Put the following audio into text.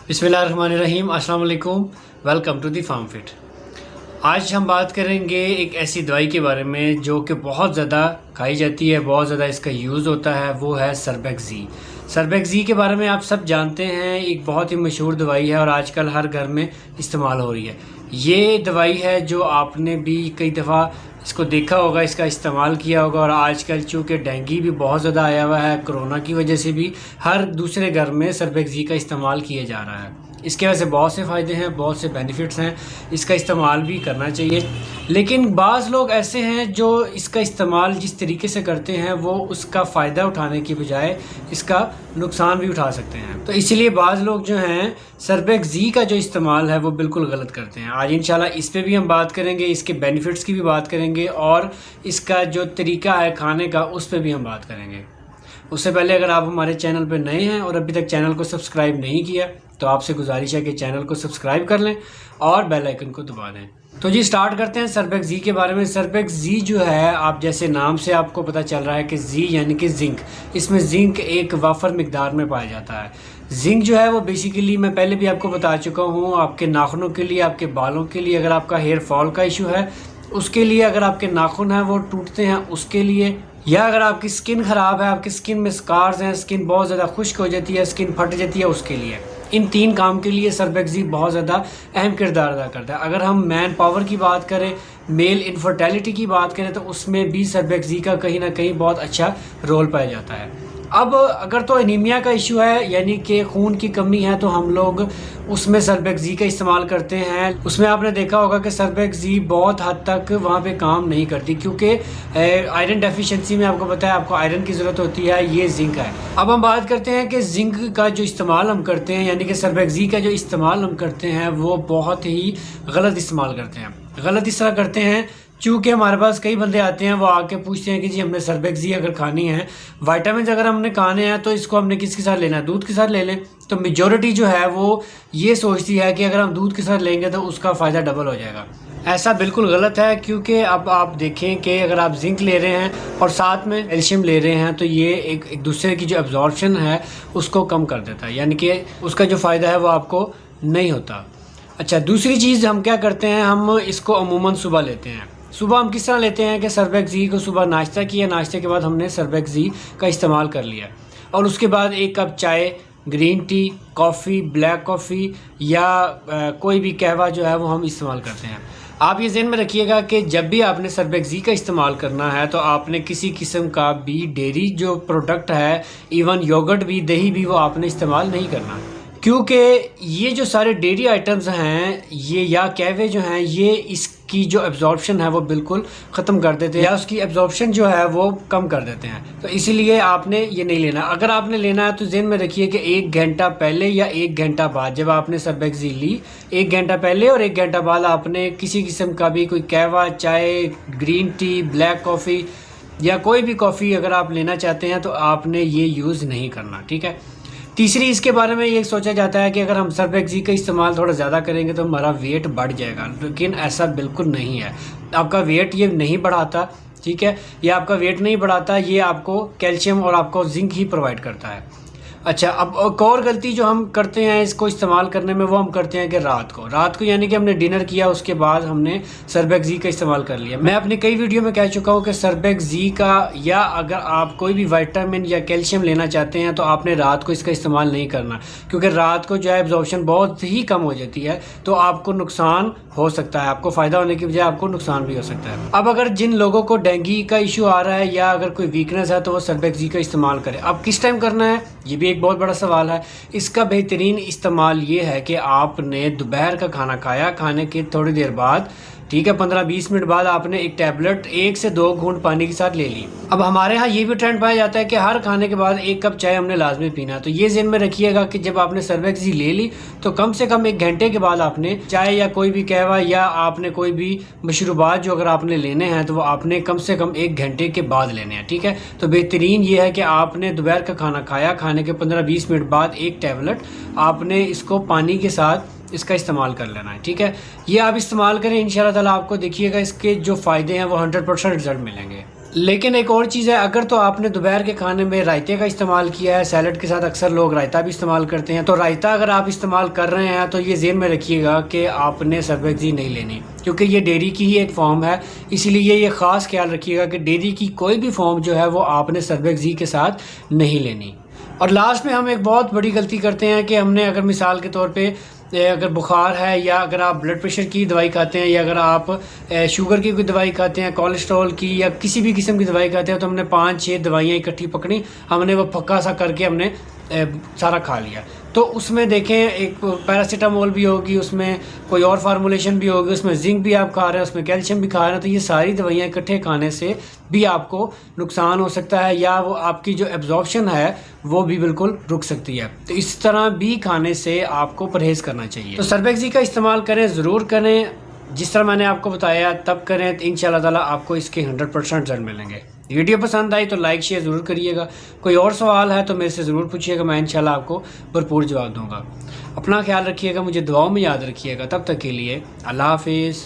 बिस्मिल्लाहिर्रहमानिर्रहीम, अस्सलाम वालेकुम। Welcome to the farm fit. आज हम बात करेंगे एक ऐसी दवाई के बारे में जो कि बहुत ज़्यादा खाई जाती है, बहुत ज़्यादा इसका यूज़ होता है, वो है सर्बेक्सी। सर्बेक्सी के बारे में आप सब जानते हैं, एक बहुत ही मशहूर दवाई है और आजकल हर घर में इस्तेमाल हो रही है। ये दवाई है जो आपने भी कई दफ़ा इसको देखा होगा, इसका इस्तेमाल किया होगा। और आजकल चूँकि डेंगू भी बहुत ज़्यादा आया हुआ है, कोरोना की वजह से भी हर दूसरे घर में सर्बेक्सी का इस्तेमाल किया जा रहा है। इसके वजह से बहुत से फ़ायदे हैं, बहुत से बेनिफिट्स हैं, इसका इस्तेमाल भी करना चाहिए। लेकिन बाज़ लोग ऐसे हैं जो इसका इस्तेमाल जिस तरीके से करते हैं वो उसका फ़ायदा उठाने की बजाय इसका नुकसान भी उठा सकते हैं। तो इसलिए बाज़ लोग जो हैं सर्बेक्सी का जो इस्तेमाल है वो बिल्कुल गलत करते हैं। आज इंशाल्लाह इस पे भी हम बात करेंगे, इसके बेनिफिट्स की भी बात करेंगे और इसका जो तरीका है खाने का उस पर भी हम बात करेंगे। उससे पहले अगर आप हमारे चैनल पर नए हैं और अभी तक चैनल को सब्सक्राइब नहीं किया तो आपसे गुजारिश है कि चैनल को सब्सक्राइब कर लें और बेल आइकन को दबा दें। तो जी स्टार्ट करते हैं सर्बेक्सी के बारे में। सर्बेक्सी जो है, आप जैसे नाम से आपको पता चल रहा है कि जी यानी कि जिंक, इसमें जिंक एक वाफर मिकदार में पाया जाता है। जिंक जो है वो बेसिकली मैं पहले भी आपको बता चुका हूँ, आपके नाखूनों के लिए, आपके बालों के लिए, अगर आपका हेयर फॉल का इशू है उसके लिए, अगर आपके नाखून हैं वो टूटते हैं उसके लिए, या अगर आपकी स्किन ख़राब है, आपकी स्किन में स्कार्स हैं, स्किन बहुत ज़्यादा खुश्क हो जाती है, स्किन फट जाती है, उसके लिए, इन तीन काम के लिए सर्बेक्सी बहुत ज़्यादा अहम किरदार अदा करता है। अगर हम मैन पावर की बात करें, मेल इनफर्टिलिटी की बात करें तो उसमें भी सर्बेक्सी का कहीं ना कहीं बहुत अच्छा रोल पाया जाता है। अब अगर तो एनीमिया का इशू है यानी कि खून की कमी है तो हम लोग उसमें सर्बेक्सी का इस्तेमाल करते हैं। उसमें आपने देखा होगा कि सर्बेक्सी बहुत हद तक वहाँ पे काम नहीं करती क्योंकि आयरन डेफिशिएंसी में आपको पता है आपको आयरन की ज़रूरत होती है, ये जिंक है। अब हम बात करते हैं कि जिंक का जो इस्तेमाल हम करते हैं यानी कि सर्बेक्सी का जो इस्तेमाल हम करते हैं वो बहुत ही गलत इस्तेमाल करते हैं। गलत इस तरह करते हैं चूँकि हमारे पास कई बंदे आते हैं, वो आके पूछते हैं कि जी हमने सर्बेक्सी अगर खानी है, विटामिन अगर हमने खाने हैं तो इसको हमने किसके साथ लेना है, दूध के साथ ले लें। तो मेजॉरिटी जो है वो ये सोचती है कि अगर हम दूध के साथ लेंगे तो उसका फ़ायदा डबल हो जाएगा। ऐसा बिल्कुल गलत है क्योंकि अब आप देखें कि अगर आप जिंक ले रहे हैं और साथ में कैल्शियम ले रहे हैं तो ये एक दूसरे की जो एब्जॉर्प्शन है उसको कम कर देता है, यानी कि उसका जो फ़ायदा है वो आपको नहीं होता। अच्छा, दूसरी चीज़ हम क्या करते हैं, हम इसको अमूमन सुबह लेते हैं। सुबह हम किस तरह लेते हैं कि सर्बेक्सी को सुबह नाश्ता किया, नाश्ते के बाद हमने सर्बेक्सी का इस्तेमाल कर लिया और उसके बाद एक कप चाय, green tea, coffee, black coffee या कोई भी कहवा जो है वो हम इस्तेमाल करते हैं। आप ये ज़हन में रखिएगा कि जब भी आपने सर्बेक्सी का इस्तेमाल करना है तो आपने किसी किस्म का भी डेयरी जो प्रोडक्ट है, इवन योगर्ट भी, दही भी, वो आपने इस्तेमाल नहीं करना क्योंकि ये जो सारे डेयरी आइटम्स हैं ये या कहवे जो हैं ये इसकी जो एब्जॉर्प्शन है वो बिल्कुल ख़त्म कर देते हैं या उसकी एब्जॉर्प्शन जो है वो कम कर देते हैं। तो इसीलिए आपने ये नहीं लेना। अगर आपने लेना है तो ज़हन में रखिए कि 1 घंटा पहले या 1 घंटा बाद, जब आपने सर्बेक्सी ली 1 घंटा पहले और 1 घंटा बाद आपने किसी किस्म का भी कोई कहवा, चाय, ग्रीन टी, ब्लैक कॉफ़ी या कोई भी कॉफ़ी अगर आप लेना चाहते हैं तो आपने ये यूज़ नहीं करना, ठीक है। तीसरी इसके बारे में ये सोचा जाता है कि अगर हम सर्बेक्सी का इस्तेमाल थोड़ा ज़्यादा करेंगे तो हमारा वेट बढ़ जाएगा, लेकिन ऐसा बिल्कुल नहीं है। आपका वेट ये नहीं बढ़ाता, ठीक है, ये आपका वेट नहीं बढ़ाता, ये आपको कैल्शियम और आपको जिंक ही प्रोवाइड करता है। अच्छा, अब एक और गलती जो हम करते हैं इसको इस्तेमाल करने में वो हम करते हैं कि रात को यानी कि हमने डिनर किया उसके बाद हमने सर्बेक्सी का इस्तेमाल कर लिया। मैं अपनी कई वीडियो में कह चुका हूँ कि सर्बेक्सी का या अगर आप कोई भी विटामिन या कैल्शियम लेना चाहते हैं तो आपने रात को इसका इस्तेमाल नहीं करना क्योंकि रात को जो है एब्जॉर्प्शन बहुत ही कम हो जाती है तो आपको नुकसान हो सकता है, आपको फ़ायदा होने की बजाय आपको नुकसान भी हो सकता है। अब अगर जिन लोगों को डेंगू का इशू आ रहा है या अगर कोई वीकनेस है तो वो सर्बेक्सी का इस्तेमाल करें। अब किस टाइम करना है ये भी एक बहुत बड़ा सवाल है। इसका बेहतरीन इस्तेमाल ये है कि आपने दोपहर का खाना खाया, खाने के थोड़ी देर बाद, ठीक है, 15-20 मिनट बाद आपने एक टैबलेट 1 से 2 घूंट पानी के साथ ले ली। अब हमारे यहाँ ये भी ट्रेंड पाया जाता है कि हर खाने के बाद 1 कप चाय हमने लाजमी पीना। तो ये ज़हन में रखिएगा कि जब आपने सर्बेक्सी ले ली तो कम से कम 1 घंटे के बाद आपने चाय या कोई भी कहवा या आपने कोई भी मशरूबात जो अगर आपने लेने हैं तो वो आपने कम से कम 1 घंटे के बाद लेने हैं, ठीक है। तो बेहतरीन ये है कि आपने दोपहर का खाना खाया, खाने के 15-20 मिनट बाद एक टैबलेट आपने इसको पानी के साथ इसका इस्तेमाल कर लेना है, ठीक है। ये आप इस्तेमाल करें, इंशाल्लाह ताला आपको देखिएगा इसके जो फ़ायदे हैं वो 100% रिजल्ट मिलेंगे। लेकिन एक और चीज़ है, अगर तो आपने दोपहर के खाने में रायते का इस्तेमाल किया है, सैलड के साथ अक्सर लोग रायता भी इस्तेमाल करते हैं, तो रायता अगर आप इस्तेमाल कर रहे हैं तो ये ज़हन में रखिएगा कि आपने सर्बेक्सी नहीं लेनी, क्योंकि ये डेयरी की ही एक फॉर्म है। इसीलिए ये ख़ास ख्याल रखिएगा कि डेयरी की कोई भी फॉर्म जो है वो आपने सर्बेक्सी के साथ नहीं लेनी। और लास्ट में हम एक बहुत बड़ी गलती करते हैं कि हमने अगर मिसाल के तौर पे अगर बुखार है, या अगर आप ब्लड प्रेशर की दवाई खाते हैं, या अगर आप शुगर की कोई दवाई खाते हैं, कोलेस्ट्रॉल की या किसी भी किस्म की दवाई खाते हैं, तो हमने 5-6 दवाइयाँ इकट्ठी पकड़ी, हमने वो पक्का सा करके हमने सारा खा लिया। तो उसमें देखें एक पैरासीटामोल भी होगी, उसमें कोई और फार्मूलेशन भी होगी, उसमें जिंक भी आप खा रहे हैं, उसमें कैल्शियम भी खा रहे हैं, तो ये सारी दवाइयाँ इकट्ठे खाने से भी आपको नुकसान हो सकता है, या वो आपकी जो एब्जॉर्प्शन है वो भी बिल्कुल रुक सकती है। तो इस तरह भी खाने से आपको परहेज़ करना चाहिए। तो सर्बेक्सी का इस्तेमाल करें, ज़रूर करें, जिस तरह मैंने आपको बताया तब करें, तो इंशाल्लाह ताला आपको इसके 100% रिजल्ट मिलेंगे। वीडियो पसंद आई तो लाइक शेयर ज़रूर करिएगा। कोई और सवाल है तो मेरे से ज़रूर पूछिएगा, मैं इंशाल्लाह आपको भरपूर जवाब दूंगा। अपना ख्याल रखिएगा, मुझे दुआओं में याद रखिएगा। तब तक के लिए अल्लाह हाफिज़।